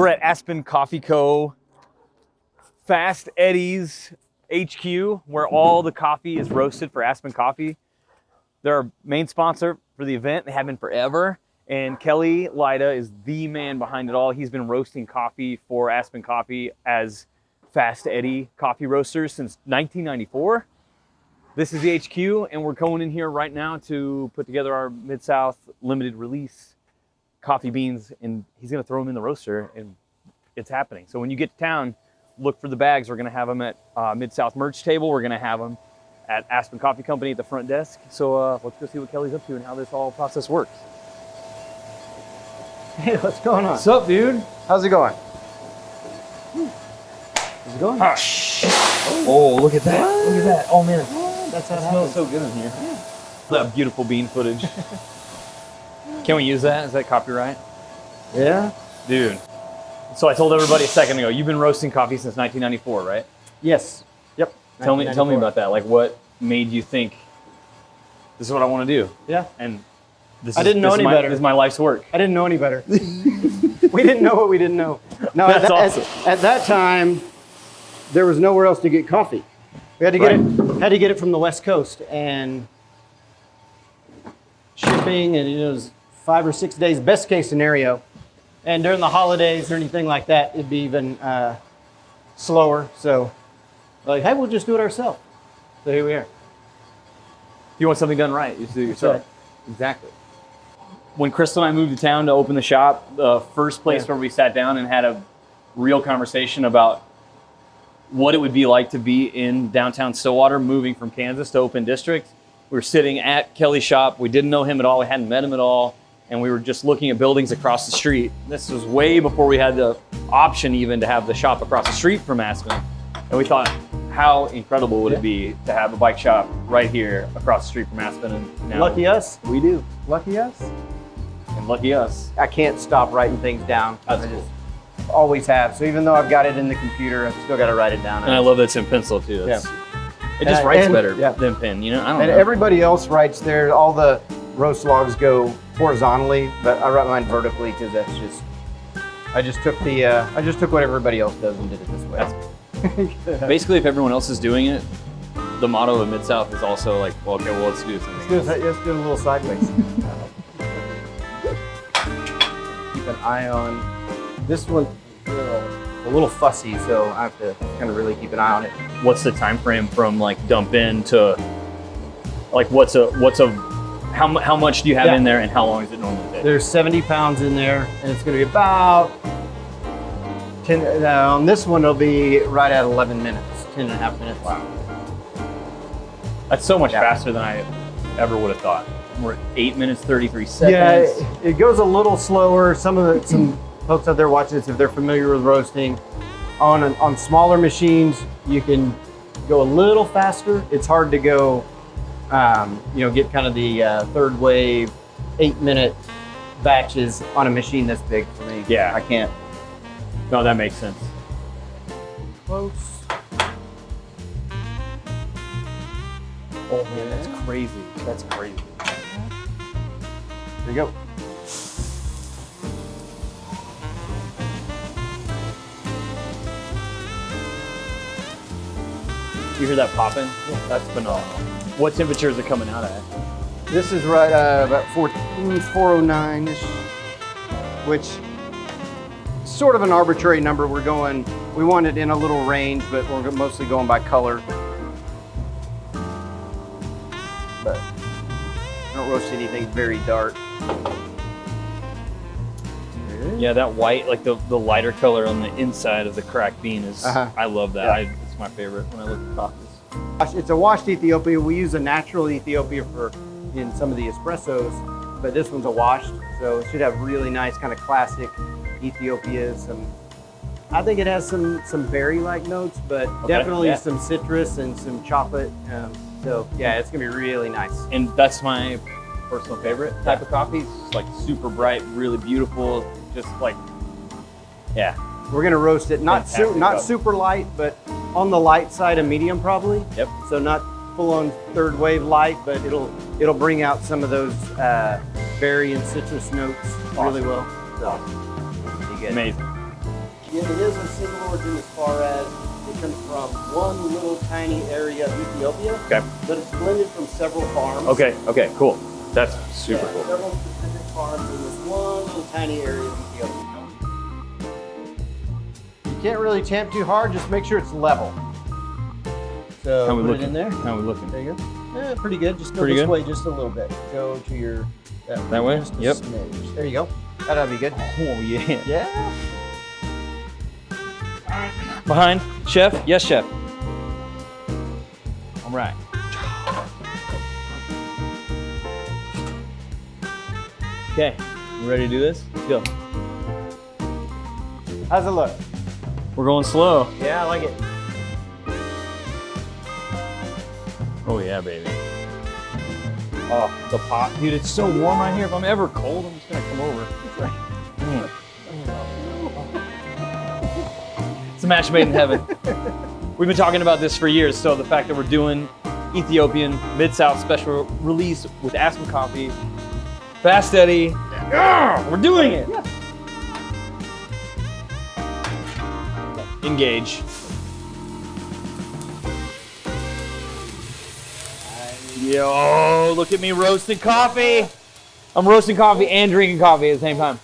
We're at Aspen Coffee Co. Fast Eddie's HQ, where all the coffee is roasted for Aspen Coffee. They're our main sponsor for the event. They have been forever. And Kelly Lyda is the man behind it all. He's been roasting coffee for Aspen Coffee as Fast Eddie coffee roasters since 1994. This is the HQ, and we're going in here right now to put together our Mid-South limited release coffee beans, and he's gonna throw them in the roaster, and it's happening. So when you get to town, look for the bags. We're gonna have them at Mid-South merch table. We're gonna have them at Aspen Coffee Company at the front desk. So let's go see what Kelly's up to and how this whole process works. Hey, what's going on? What's up, dude? How's it going? How's it going? Oh, look at that. What? Look at that. Oh, man. That's how it Smells happens. so good in here. Yeah. That beautiful bean footage. Can we use that? Is that copyright? Yeah. Dude. So I told everybody a second ago, you've been roasting coffee since 1994, right? Yes. Yep. Tell me about that. Like, what made you think this is what I want to do? Yeah. And I didn't know any better. This is my life's work. I didn't know any better. We didn't know what we didn't know. No, That's awesome. At that time, there was nowhere else to get coffee. We had to get it from the West Coast, and shipping, and it was 5 or 6 days, best case scenario. And during the holidays or anything like that, it'd be even slower. So, like, hey, we'll just do it ourselves. So here we are. If you want something done right, you just do it yourself. Right. Exactly. When Crystal and I moved to town to open the shop, the first place where we sat down and had a real conversation about what it would be like to be in downtown Stillwater, moving from Kansas to Open District. We were sitting at Kelly's shop. We didn't know him at all. We hadn't met him at all. And we were just looking at buildings across the street. This was way before we had the option even to have the shop across the street from Aspen. And we thought, how incredible would it be to have a bike shop right here across the street from Aspen? And now Lucky us. we do. Lucky us. And lucky us. I can't stop writing things down. That's I cool. just always have. So even though I've got it in the computer, I've still got to write it down. And I love that it's in pencil too. It just And- writes and- better yeah. than pen, you know? I don't And know. everybody else writes their, all the roast logs go horizontally, but I write mine vertically because that's just, I just took what everybody else does and did it this way. Basically, if everyone else is doing it, the motto of Mid-South is also like, well, okay, well, let's do something else. Let's do it a little sideways. Keep an eye on this one. A little fussy, so I have to kind of really keep an eye on it. What's the time frame from like dump in to like how much do you have in there and how long does it normally take? There's 70 pounds in there, and it's going to be about 10. On this one, it'll be right at 11 minutes, 10 and a half minutes. Wow. That's so much faster than I ever would have thought. We're at 8 minutes, 33 seconds. Yeah, it goes a little slower. Some folks out there watching this, if they're familiar with roasting, on smaller machines, you can go a little faster. It's hard to go, get kind of the third wave, 8-minute batches on a machine this big for me. Yeah. I can't. No, that makes sense. Close. Oh man, that's crazy. That's crazy. There you go. You hear that popping? That's phenomenal. What temperature is it coming out at? This is right about 409-ish, which is sort of an arbitrary number. We want it in a little range, but we're mostly going by color. But I don't roast anything very dark. Yeah, that white, like the lighter color on the inside of the cracked bean is, I love that. Yeah. It's my favorite when I look at coffees. It's a washed Ethiopia. We use a natural Ethiopia in some of the espressos, but this one's a washed, so it should have really nice kind of classic Ethiopia. I think it has some berry-like notes, but definitely some citrus and some chocolate. So yeah, it's gonna be really nice. And that's my personal favorite type of coffee. It's just like super bright, really beautiful, just like, yeah. We're gonna roast it not Fantastic super light, but on the light side of medium probably. Yep. So not full on third wave light, but it'll bring out some of those berry and citrus notes really well. So, pretty good. Amazing. Yeah, it is a single origin as far as it comes from one little tiny area of Ethiopia. Okay. But it's blended from several farms. Okay, cool. That's super cool. Several specific farms in this one little tiny area of Ethiopia. You can't really tamp too hard, just make sure it's level. So How we put looking? it in there. How we looking? There you go. Yeah, pretty good. Just go Pretty this good? way just a little bit. Go to your That way? Just a Yep. smidge. There you go. That'll be good. Oh yeah. Yeah. Behind, chef. Yes, chef. All right. Okay, you ready to do this? Let's go. How's it look? We're going slow. Yeah, I like it. Oh yeah, baby. Oh, the pot, dude. It's so warm right here. If I'm ever cold, I'm just gonna come over. Mm. It's a match made in heaven. We've been talking about this for years. So the fact that we're doing Ethiopian Mid-South special release with Aspen Coffee, Fast Eddie, we're doing it. Yeah. Engage. Yo, look at me roasting coffee. I'm roasting coffee and drinking coffee at the same time.